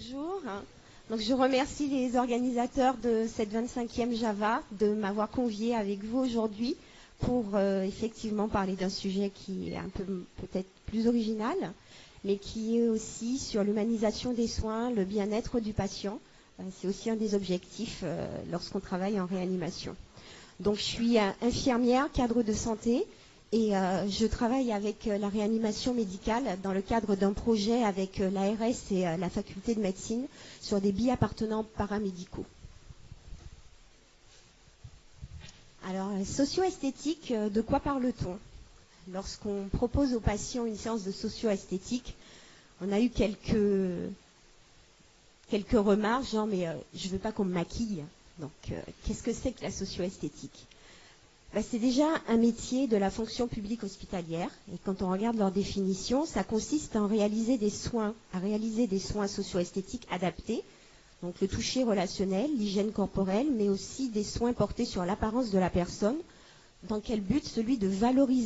Bonjour. Donc, je remercie les organisateurs de cette 25e Java de m'avoir convié avec vous aujourd'hui pour effectivement parler d'un sujet qui est un peu peut-être plus original, mais qui est aussi sur l'humanisation des soins, le bien-être du patient. C'est aussi un des objectifs lorsqu'on travaille en réanimation. Donc, je suis infirmière, cadre de santé, et je travaille avec la réanimation médicale dans le cadre d'un projet avec l'ARS et la faculté de médecine sur des bi-appartenants paramédicaux. Alors, socio-esthétique, de quoi parle-t-on? Lorsqu'on propose aux patients une séance de socio-esthétique, on a eu quelques remarques, genre mais je ne veux pas qu'on me maquille. Donc, qu'est-ce que c'est que la socio-esthétique? C'est déjà un métier de la fonction publique hospitalière. Et quand on regarde leur définition, ça consiste à réaliser des soins socio-esthétiques adaptés. Donc le toucher relationnel, l'hygiène corporelle, mais aussi des soins portés sur l'apparence de la personne. Dans quel but? Celui de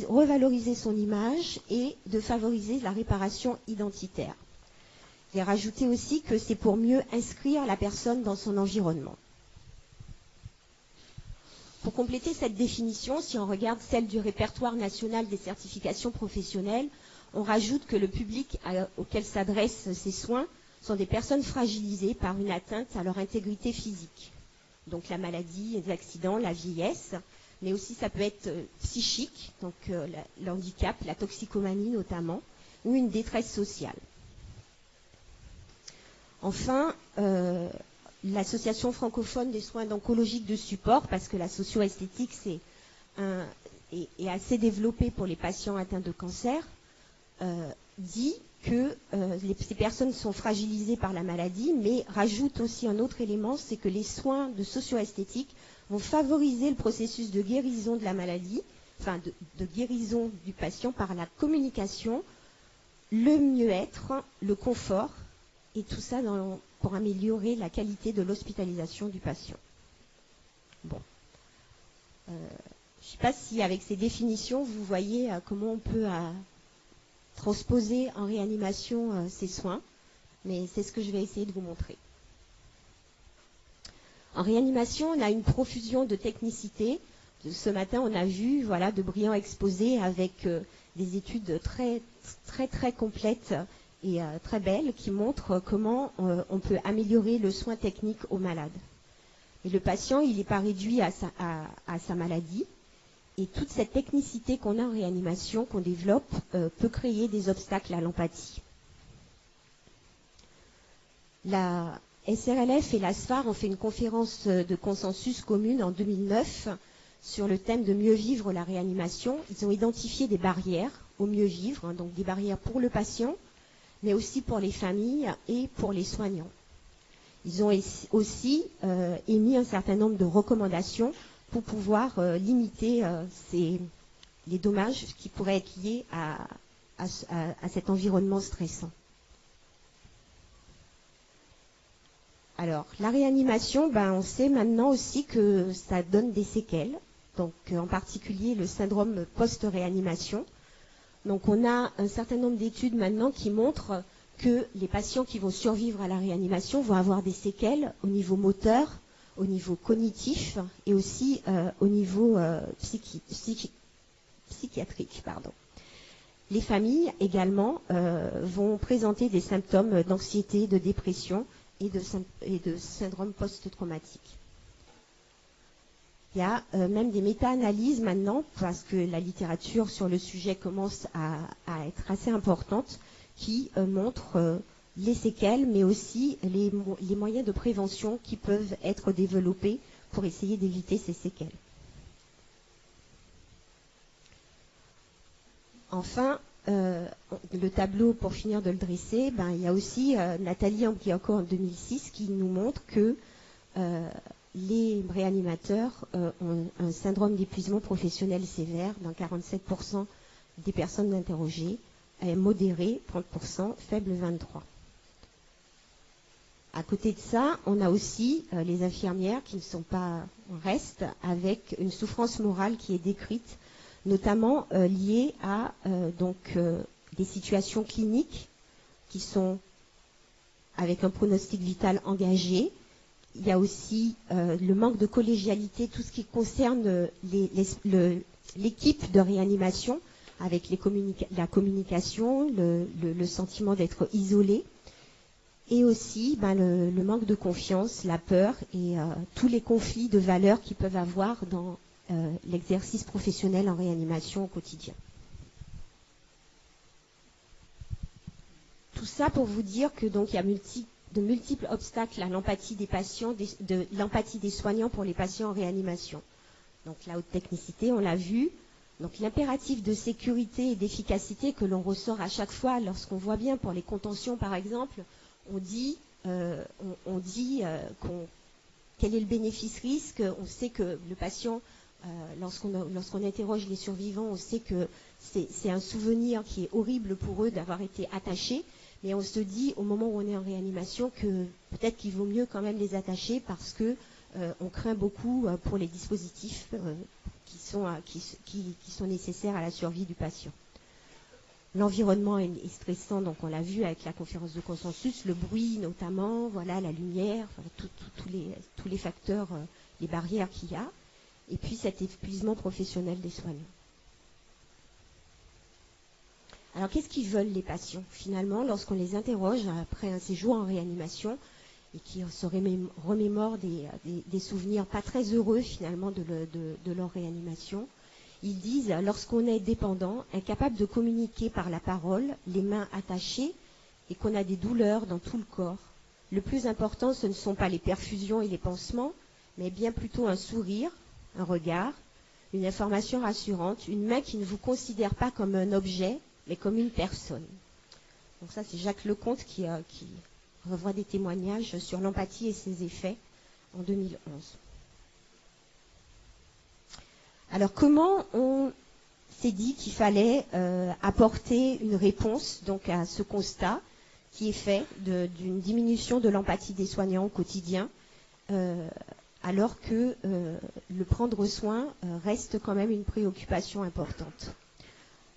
revaloriser son image et de favoriser la réparation identitaire. J'ai rajouté aussi que c'est pour mieux inscrire la personne dans son environnement. Pour compléter cette définition, si on regarde celle du répertoire national des certifications professionnelles, on rajoute que le public auquel s'adressent ces soins sont des personnes fragilisées par une atteinte à leur intégrité physique. Donc la maladie, les accidents, la vieillesse, mais aussi ça peut être psychique, donc le handicap, la toxicomanie notamment, ou une détresse sociale. Enfin, l'Association francophone des soins oncologiques de support, parce que la socio-esthétique est assez développée pour les patients atteints de cancer, dit que ces personnes sont fragilisées par la maladie, mais rajoute aussi un autre élément, c'est que les soins de socio-esthétique vont favoriser le processus de guérison de la maladie, enfin de guérison du patient par la communication, le mieux-être, le confort, et tout ça pour améliorer la qualité de l'hospitalisation du patient. Bon. Je ne sais pas si avec ces définitions, vous voyez comment on peut transposer en réanimation ces soins, mais c'est ce que je vais essayer de vous montrer. En réanimation, on a une profusion de technicité. Ce matin, on a vu de brillants exposés avec des études très, très, très complètes et très belle qui montre comment on peut améliorer le soin technique aux malades. Et le patient, il n'est pas réduit à sa maladie. Et toute cette technicité qu'on a en réanimation, qu'on développe, peut créer des obstacles à l'empathie. La SRLF et la SFAR ont fait une conférence de consensus commune en 2009 sur le thème de mieux vivre la réanimation. Ils ont identifié des barrières au mieux vivre, donc des barrières pour le patient, mais aussi pour les familles et pour les soignants. Ils ont aussi émis un certain nombre de recommandations pour pouvoir limiter les dommages qui pourraient être liés à cet environnement stressant. Alors, la réanimation, on sait maintenant aussi que ça donne des séquelles, donc en particulier le syndrome post-réanimation. Donc on a un certain nombre d'études maintenant qui montrent que les patients qui vont survivre à la réanimation vont avoir des séquelles au niveau moteur, au niveau cognitif et aussi au niveau psychiatrique. Les familles également vont présenter des symptômes d'anxiété, de dépression et de syndrome post-traumatique. Il y a même des méta-analyses maintenant, parce que la littérature sur le sujet commence à être assez importante, qui montrent les séquelles, mais aussi les moyens de prévention qui peuvent être développés pour essayer d'éviter ces séquelles. Enfin, le tableau, pour finir de le dresser, il y a aussi Nathalie Ampliaco en 2006 qui nous montre que les réanimateurs ont un syndrome d'épuisement professionnel sévère dans 47% des personnes interrogées, modéré 30%, faible 23%. À côté de ça, on a aussi les infirmières qui ne sont pas en reste, avec une souffrance morale qui est décrite, notamment liée à des situations cliniques qui sont avec un pronostic vital engagé. Il y a aussi le manque de collégialité, tout ce qui concerne l'équipe de réanimation, avec la communication, le sentiment d'être isolé, et aussi le manque de confiance, la peur et tous les conflits de valeurs qu'ils peuvent avoir dans l'exercice professionnel en réanimation au quotidien. Tout ça pour vous dire que donc il y a de multiples obstacles à l'empathie des patients, l'empathie des soignants pour les patients en réanimation. Donc la haute technicité, on l'a vu. Donc l'impératif de sécurité et d'efficacité que l'on ressort à chaque fois lorsqu'on voit bien pour les contentions par exemple, on dit quel est le bénéfice-risque. On sait que le patient, lorsqu'on interroge les survivants, on sait que c'est un souvenir qui est horrible pour eux d'avoir été attachés. Mais on se dit au moment où on est en réanimation que peut-être qu'il vaut mieux quand même les attacher parce que on craint beaucoup pour les dispositifs qui sont nécessaires à la survie du patient. L'environnement est stressant, donc on l'a vu avec la conférence de consensus, le bruit notamment, voilà, la lumière, tous les facteurs, les barrières qu'il y a, et puis cet épuisement professionnel des soignants. Alors qu'est-ce qu'ils veulent les patients finalement lorsqu'on les interroge après un séjour en réanimation et qui se remémorent des souvenirs pas très heureux finalement de leur réanimation? Ils disent, lorsqu'on est dépendant, incapable de communiquer par la parole, les mains attachées, et qu'on a des douleurs dans tout le corps, le plus important, ce ne sont pas les perfusions et les pansements, mais bien plutôt un sourire, un regard, une information rassurante, une main qui ne vous considère pas comme un objet, mais comme une personne. Donc ça, c'est Jacques Lecomte qui revoit des témoignages sur l'empathie et ses effets en 2011. Alors, comment on s'est dit qu'il fallait apporter une réponse donc à ce constat qui est fait d'une diminution de l'empathie des soignants au quotidien, alors que le prendre soin reste quand même une préoccupation importante.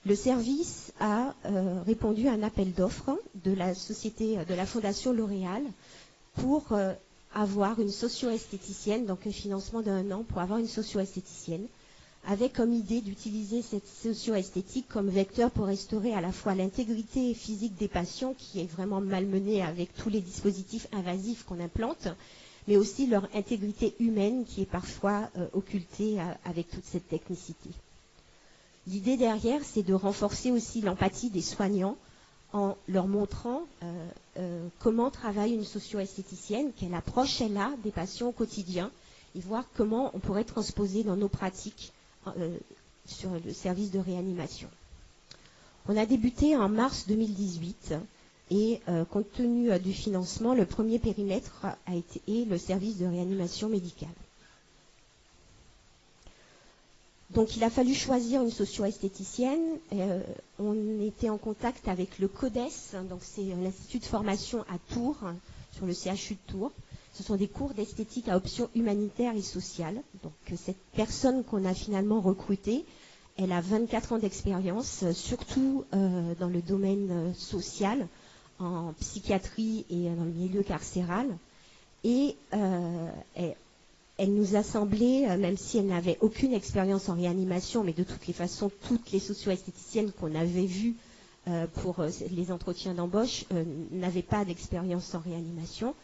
Le service a répondu à un appel d'offres de la Fondation L'Oréal pour avoir une socio-esthéticienne, donc un financement d'1 an pour avoir une socio-esthéticienne, avec comme idée d'utiliser cette socio-esthétique comme vecteur pour restaurer à la fois l'intégrité physique des patients, qui est vraiment malmenée avec tous les dispositifs invasifs qu'on implante, mais aussi leur intégrité humaine qui est parfois occultée avec toute cette technicité. L'idée derrière, c'est de renforcer aussi l'empathie des soignants en leur montrant comment travaille une socio-esthéticienne, quelle approche elle a des patients au quotidien, et voir comment on pourrait transposer dans nos pratiques sur le service de réanimation. On a débuté en mars 2018 et compte tenu du financement, le premier périmètre a été le service de réanimation médicale. Donc il a fallu choisir une socio-esthéticienne. On était en contact avec le CODES, donc c'est l'Institut de formation à Tours, sur le CHU de Tours. Ce sont des cours d'esthétique à option humanitaire et sociale. Donc cette personne qu'on a finalement recrutée, elle a 24 ans d'expérience, surtout dans le domaine social, en psychiatrie et dans le milieu carcéral. Et elle nous a semblé, même si elle n'avait aucune expérience en réanimation, mais de toutes les façons, toutes les socio-esthéticiennes qu'on avait vues pour les entretiens d'embauche n'avaient pas d'expérience en réanimation.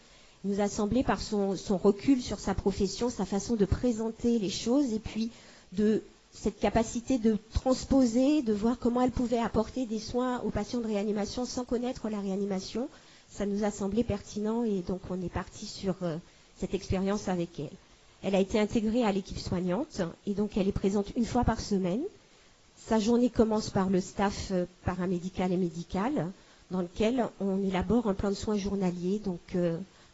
Il nous a semblé par son recul sur sa profession, sa façon de présenter les choses et puis de cette capacité de transposer, de voir comment elle pouvait apporter des soins aux patients de réanimation sans connaître la réanimation. Ça nous a semblé pertinent et donc on est parti sur cette expérience avec elle. Elle a été intégrée à l'équipe soignante et donc elle est présente une fois par semaine. Sa journée commence par le staff paramédical et médical dans lequel on élabore un plan de soins journalier. Donc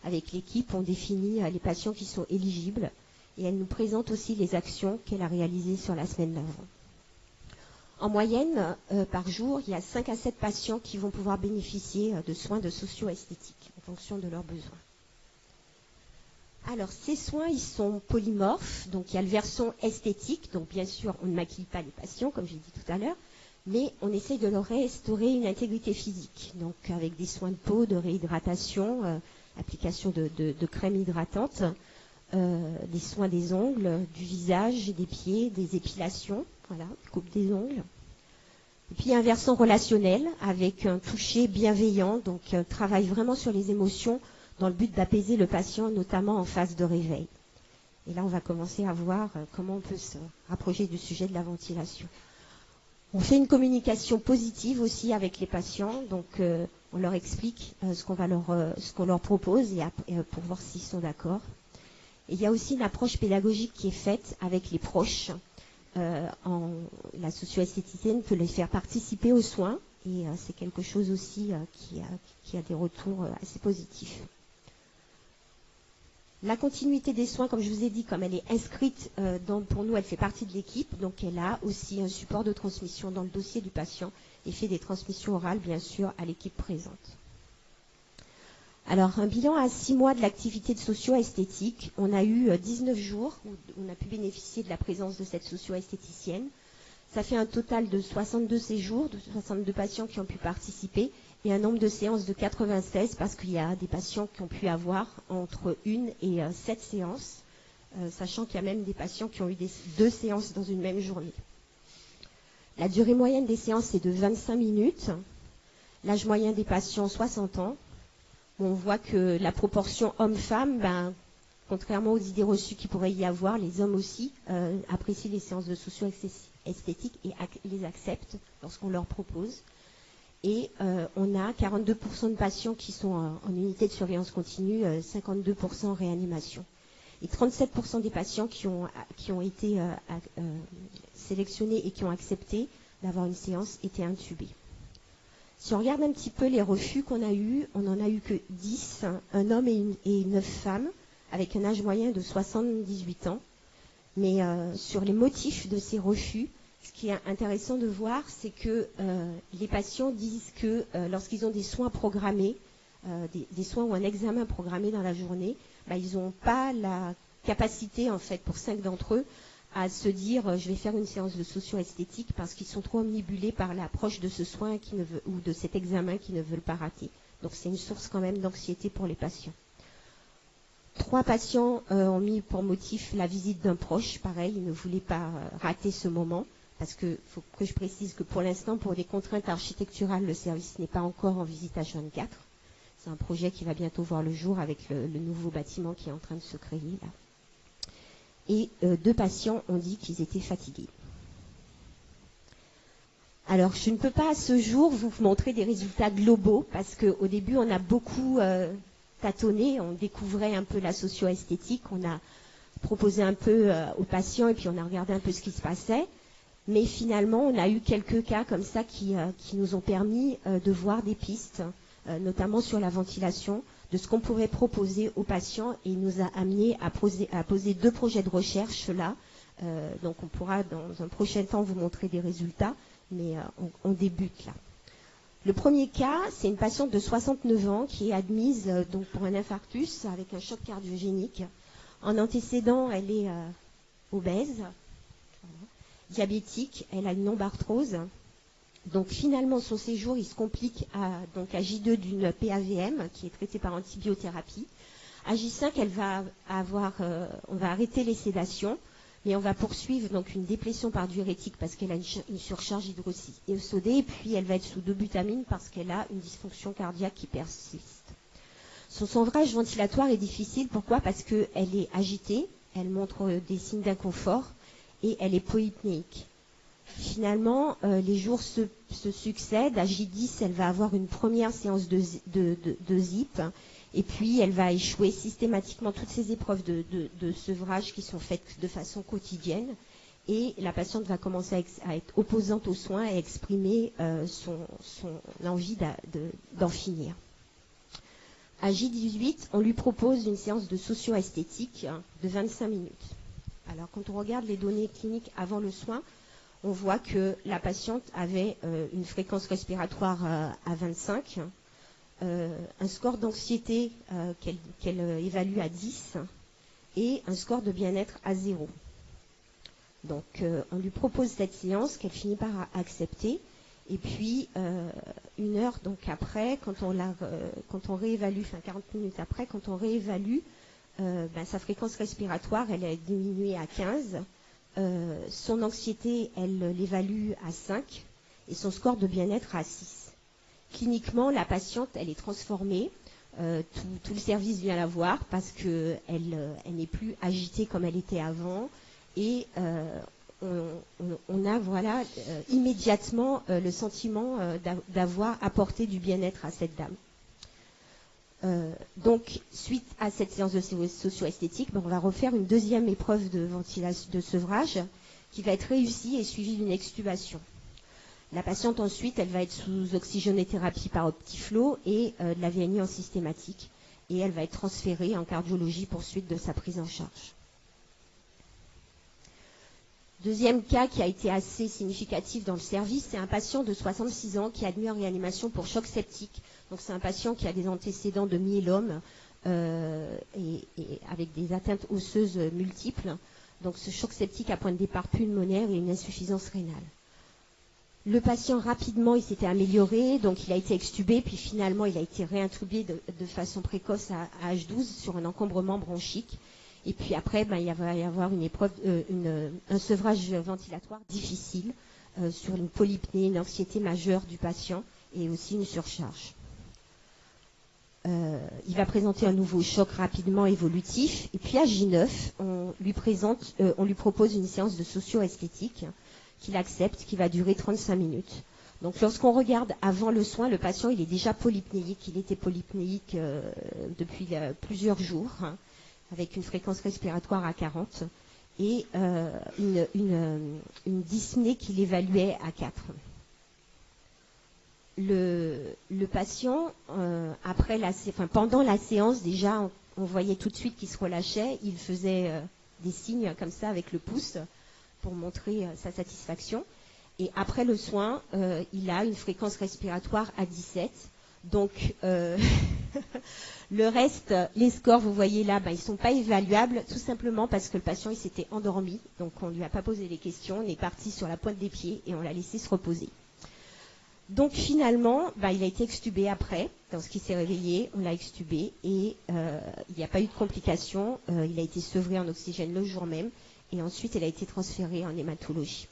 avec l'équipe, on définit les patients qui sont éligibles et elle nous présente aussi les actions qu'elle a réalisées sur la semaine d'avant. En moyenne, par jour, il y a 5 à 7 patients qui vont pouvoir bénéficier de soins de socio-esthétique en fonction de leurs besoins. Alors, ces soins, ils sont polymorphes. Donc, il y a le versant esthétique. Donc, bien sûr, on ne maquille pas les patients, comme j'ai dit tout à l'heure. mais on essaye de leur restaurer une intégrité physique, donc avec des soins de peau, de réhydratation, application de crème hydratante, des soins des ongles, du visage, des pieds, des épilations, voilà, coupe des ongles. Et puis un versant relationnel avec un toucher bienveillant, donc travaille vraiment sur les émotions dans le but d'apaiser le patient, notamment en phase de réveil. Et là, on va commencer à voir comment on peut se rapprocher du sujet de la ventilation. On fait une communication positive aussi avec les patients, donc on leur explique ce qu'on leur propose et pour voir s'ils sont d'accord. Et il y a aussi une approche pédagogique qui est faite avec les proches. La socio-esthéticienne peut les faire participer aux soins et c'est quelque chose aussi qui a des retours assez positifs. La continuité des soins, comme je vous ai dit, comme elle est inscrite, pour nous, elle fait partie de l'équipe, donc elle a aussi un support de transmission dans le dossier du patient et fait des transmissions orales, bien sûr, à l'équipe présente. Alors, un bilan à 6 mois de l'activité de socio-esthétique. On a eu 19 jours où on a pu bénéficier de la présence de cette socio-esthéticienne. Ça fait un total de 62 séjours, de 62 patients qui ont pu participer et un nombre de séances de 96 parce qu'il y a des patients qui ont pu avoir entre 1 et 7 séances, sachant qu'il y a même des patients qui ont eu 2 séances dans une même journée. La durée moyenne des séances est de 25 minutes. L'âge moyen des patients, 60 ans. On voit que la proportion homme-femme, contrairement aux idées reçues qu'il pourrait y avoir, les hommes aussi apprécient les séances de socio-esthétique et les acceptent lorsqu'on leur propose. Et on a 42% de patients qui sont en unité de surveillance continue, 52% en réanimation. Et 37% des patients qui ont été sélectionnés et qui ont accepté d'avoir une séance étaient intubés. Si on regarde un petit peu les refus qu'on a eus, on n'en a eu que 10, un homme et 9 femmes, avec un âge moyen de 78 ans. Mais sur les motifs de ces refus, ce qui est intéressant de voir, c'est que les patients disent que lorsqu'ils ont des soins programmés, des soins ou un examen programmé dans la journée, ils n'ont pas la capacité, en fait, pour 5 d'entre eux, à se dire je vais faire une séance de socio-esthétique parce qu'ils sont trop omnibulés par l'approche de ce soin ou de cet examen qu'ils ne veulent pas rater. Donc c'est une source quand même d'anxiété pour les patients. 3 patients ont mis pour motif la visite d'un proche. Pareil, ils ne voulaient pas rater ce moment parce que faut que je précise que pour l'instant, pour les contraintes architecturales, le service n'est pas encore en visite H24. C'est un projet qui va bientôt voir le jour avec le nouveau bâtiment qui est en train de se créer là. Et 2 patients ont dit qu'ils étaient fatigués. Alors, je ne peux pas à ce jour vous montrer des résultats globaux parce qu'au début, on a beaucoup tâtonné, on découvrait un peu la socio-esthétique, on a proposé un peu aux patients et puis on a regardé un peu ce qui se passait. Mais finalement, on a eu quelques cas comme ça qui nous ont permis de voir des pistes, notamment sur la ventilation, de ce qu'on pouvait proposer aux patients et il nous a amené à poser 2 projets de recherche là. Donc on pourra dans un prochain temps vous montrer des résultats, mais on débute là. Le premier cas, c'est une patiente de 69 ans qui est admise donc pour un infarctus avec un choc cardiogénique. En antécédent, elle est obèse, diabétique, elle a une lombarthrose. Donc finalement, son séjour, il se complique à J2 d'une PAVM qui est traitée par antibiothérapie. À J5, on va arrêter les sédations, mais on va poursuivre donc une déplétion par diurétique parce qu'elle a une surcharge hydrosodée et puis elle va être sous dobutamine parce qu'elle a une dysfonction cardiaque qui persiste. Son sevrage ventilatoire est difficile. Pourquoi ? Parce qu'elle est agitée, elle montre des signes d'inconfort et elle est polypnéique. Finalement, les jours se succèdent. À J10, elle va avoir une première séance de ZIP et puis elle va échouer systématiquement toutes ces épreuves de sevrage qui sont faites de façon quotidienne et la patiente va commencer à être opposante aux soins et exprimer son envie d'en finir. À J18, on lui propose une séance de socio-esthétique de 25 minutes. Alors, quand on regarde les données cliniques avant le soin, on voit que la patiente avait une fréquence respiratoire à 25, un score d'anxiété qu'elle évalue à 10 et un score de bien-être à 0. Donc, on lui propose cette séance qu'elle finit par accepter Et puis, 1 heure donc après, quand on réévalue, 40 minutes après, quand on réévalue, sa fréquence respiratoire, elle est diminuée à 15. Son anxiété, elle l'évalue à 5. Et son score de bien-être à 6. Cliniquement, la patiente, elle est transformée. Tout le service vient la voir parce qu'elle n'est plus agitée comme elle était avant. Et on a immédiatement le sentiment d'avoir apporté du bien-être à cette dame. Donc, suite à cette séance de socio-esthétique, on va refaire une deuxième épreuve de ventilation, de sevrage, qui va être réussie et suivie d'une extubation. La patiente ensuite, elle va être sous oxygénothérapie par Optiflow et de la VNI en systématique. Et elle va être transférée en cardiologie pour suite de sa prise en charge. Deuxième cas qui a été assez significatif dans le service, c'est un patient de 66 ans qui est admis en réanimation pour choc septique. Donc c'est un patient qui a des antécédents de myélome et avec des atteintes osseuses multiples. Donc ce choc septique à point de départ pulmonaire et une insuffisance rénale. Le patient rapidement, il s'était amélioré, donc il a été extubé, puis finalement il a été réintubé de façon précoce à H12 sur un encombrement bronchique. Et puis après, il va y avoir un sevrage ventilatoire difficile sur une polypnée, une anxiété majeure du patient et aussi une surcharge. Il va présenter un nouveau choc rapidement évolutif. Et puis à J9, on lui propose une séance de socio-esthétique qu'il accepte, qui va durer 35 minutes. Donc lorsqu'on regarde avant le soin, le patient il est déjà polypnéique. Il était polypnéique depuis plusieurs jours, avec une fréquence respiratoire à 40 et une dyspnée qu'il évaluait à 4. Le patient, pendant la séance, déjà, on voyait tout de suite qu'il se relâchait. Il faisait des signes comme ça avec le pouce pour montrer sa satisfaction. Et après le soin, il a une fréquence respiratoire à 17. Donc, le reste, les scores, vous voyez là, ils ne sont pas évaluables, tout simplement parce que le patient il s'était endormi. Donc, on ne lui a pas posé les questions. On est parti sur la pointe des pieds et on l'a laissé se reposer. Donc finalement, il a été extubé après. Lorsqu'il s'est réveillé, on l'a extubé et il n'y a pas eu de complications. Il a été sevré en oxygène le jour même et ensuite il a été transféré en hématologie.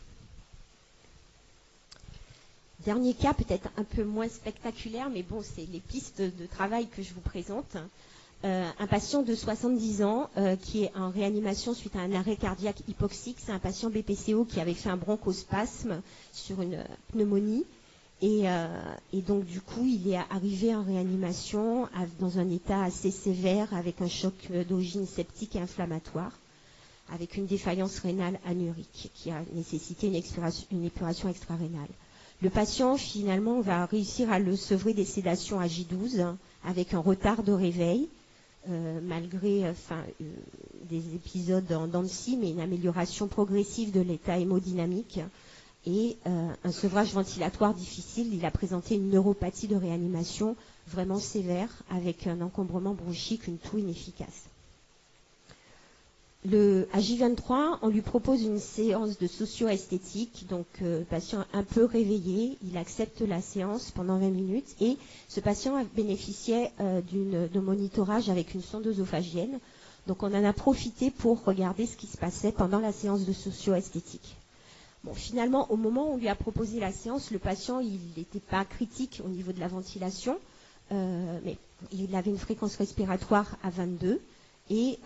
Dernier cas, peut-être un peu moins spectaculaire, mais bon, c'est les pistes de travail que je vous présente. Un patient de 70 ans qui est en réanimation suite à un arrêt cardiaque hypoxique. C'est un patient BPCO qui avait fait un bronchospasme sur une pneumonie. Et donc, du coup, il est arrivé en réanimation dans un état assez sévère avec un choc d'origine septique et inflammatoire, avec une défaillance rénale anurique qui a nécessité une épuration extra-rénale. Le patient, finalement, va réussir à le sevrer des sédations à J12 avec un retard de réveil, malgré des épisodes en dents de scie, mais une amélioration progressive de l'état hémodynamique. Et un sevrage ventilatoire difficile. Il a présenté une neuropathie de réanimation vraiment sévère avec un encombrement bronchique, une toux inefficace. À J23, on lui propose une séance de socio-esthétique, donc patient un peu réveillé, il accepte la séance pendant 20 minutes et ce patient bénéficiait de monitorage avec une sonde œsophagienne. Donc on en a profité pour regarder ce qui se passait pendant la séance de socio-esthétique. Bon, finalement, au moment où on lui a proposé la séance, le patient, il n'était pas critique au niveau de la ventilation, mais il avait une fréquence respiratoire à 22 et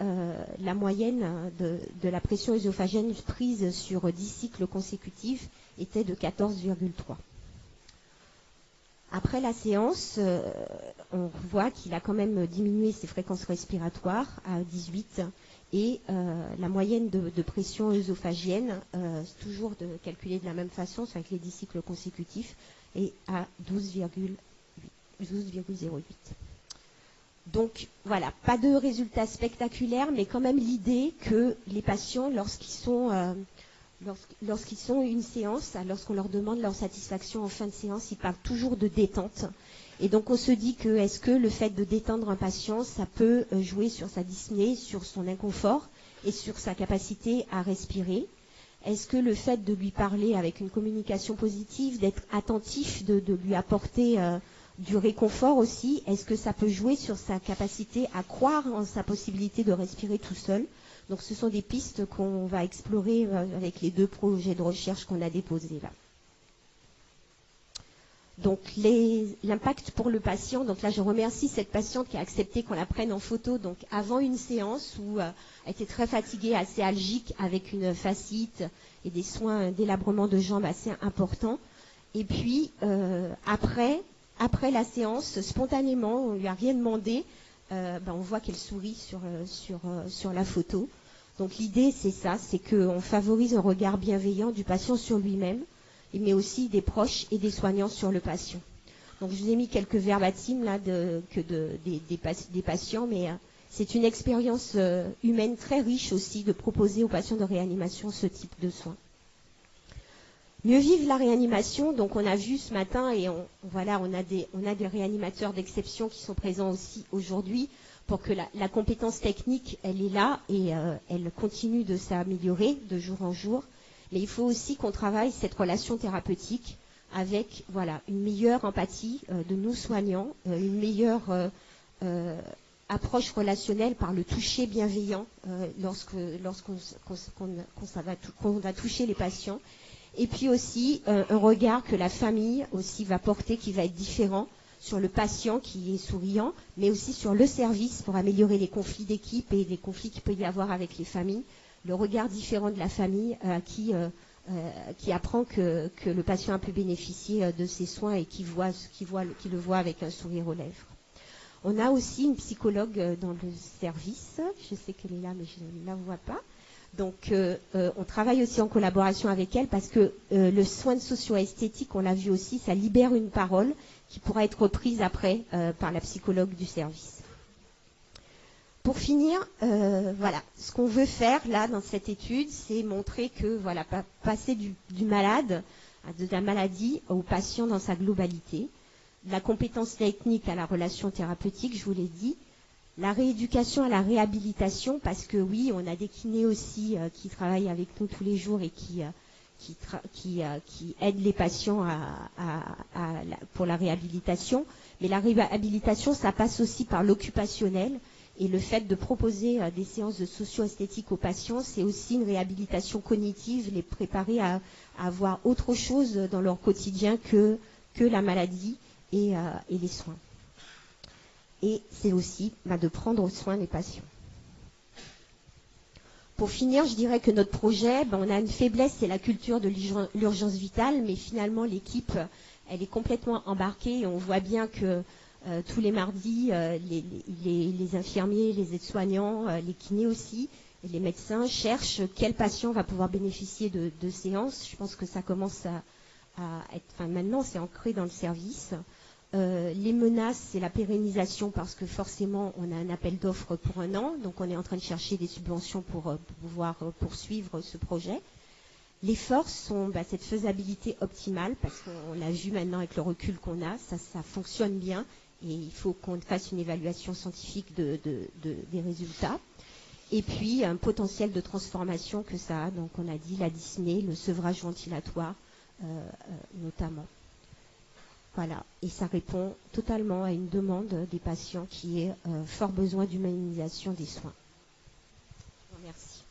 la moyenne de la pression œsophagienne prise sur 10 cycles consécutifs était de 14,3. Après la séance, on voit qu'il a quand même diminué ses fréquences respiratoires à 18 et la moyenne de pression œsophagienne, c'est toujours calculée de la même façon, c'est avec les 10 cycles consécutifs, est à 12,08. Donc voilà, pas de résultats spectaculaires, mais quand même l'idée que les patients, lorsqu'ils sont une séance, lorsqu'on leur demande leur satisfaction en fin de séance, ils parlent toujours de détente. Et donc on se dit que est-ce que le fait de détendre un patient, ça peut jouer sur sa dyspnée, sur son inconfort et sur sa capacité à respirer. Est-ce que le fait de lui parler avec une communication positive, d'être attentif, de lui apporter du réconfort aussi, est-ce que ça peut jouer sur sa capacité à croire en sa possibilité de respirer tout seul? Donc ce sont des pistes qu'on va explorer avec les 2 projets de recherche qu'on a déposés là. Donc l'impact pour le patient, donc là je remercie cette patiente qui a accepté qu'on la prenne en photo donc avant une séance où elle était très fatiguée, assez algique avec une fasciite et des soins délabrement de jambes assez importants. Et puis après la séance, spontanément, on lui a rien demandé, on voit qu'elle sourit sur la photo. Donc l'idée c'est ça, c'est qu'on favorise un regard bienveillant du patient sur lui-même, mais aussi des proches et des soignants sur le patient. Donc je vous ai mis quelques verbatims là des patients, mais c'est une expérience humaine très riche aussi de proposer aux patients de réanimation ce type de soins. Mieux vivre la réanimation, donc on a vu ce matin et on a des réanimateurs d'exception qui sont présents aussi aujourd'hui pour que la compétence technique, elle est là et elle continue de s'améliorer de jour en jour. Mais il faut aussi qu'on travaille cette relation thérapeutique avec une meilleure empathie de nos soignants, une meilleure approche relationnelle par le toucher bienveillant lorsqu'on va toucher les patients. Et puis aussi un regard que la famille aussi va porter qui va être différent sur le patient qui est souriant, mais aussi sur le service pour améliorer les conflits d'équipe et les conflits qu'il peut y avoir avec les familles. Le regard différent de la famille qui apprend que le patient a pu bénéficier de ses soins et qui le voit avec un sourire aux lèvres. On a aussi une psychologue dans le service. Je sais qu'elle est là, mais je ne la vois pas. Donc, on travaille aussi en collaboration avec elle parce que le soin de socio-esthétique, on l'a vu aussi, ça libère une parole qui pourra être reprise après par la psychologue du service. Pour finir, ce qu'on veut faire là dans cette étude, c'est montrer que passer du malade, de la maladie au patient dans sa globalité, de la compétence technique à la relation thérapeutique, je vous l'ai dit, la rééducation à la réhabilitation, parce que oui, on a des kinés aussi qui travaillent avec nous tous les jours et qui aident les patients pour la réhabilitation. Mais la réhabilitation, ça passe aussi par l'occupationnel. Et le fait de proposer des séances de socio-esthétique aux patients, c'est aussi une réhabilitation cognitive, les préparer à avoir autre chose dans leur quotidien que la maladie et les soins. Et c'est aussi de prendre soin des patients. Pour finir, je dirais que notre projet, on a une faiblesse, c'est la culture de l'urgence vitale, mais finalement l'équipe, elle est complètement embarquée et on voit bien que tous les mardis, les infirmiers, les aides-soignants, les kinés aussi, et les médecins cherchent quel patient va pouvoir bénéficier de séances. Je pense que ça commence à être, maintenant c'est ancré dans le service. Les menaces, c'est la pérennisation parce que forcément on a un appel d'offres pour 1 an, donc on est en train de chercher des subventions pour pouvoir poursuivre ce projet. Les forces sont cette faisabilité optimale parce qu'on l'a vu maintenant avec le recul qu'on a, ça fonctionne bien et il faut qu'on fasse une évaluation scientifique des résultats. Et puis un potentiel de transformation que ça a, donc on a dit la dyspnée, le sevrage ventilatoire notamment. Voilà, et ça répond totalement à une demande des patients qui est fort besoin d'humanisation des soins. Merci.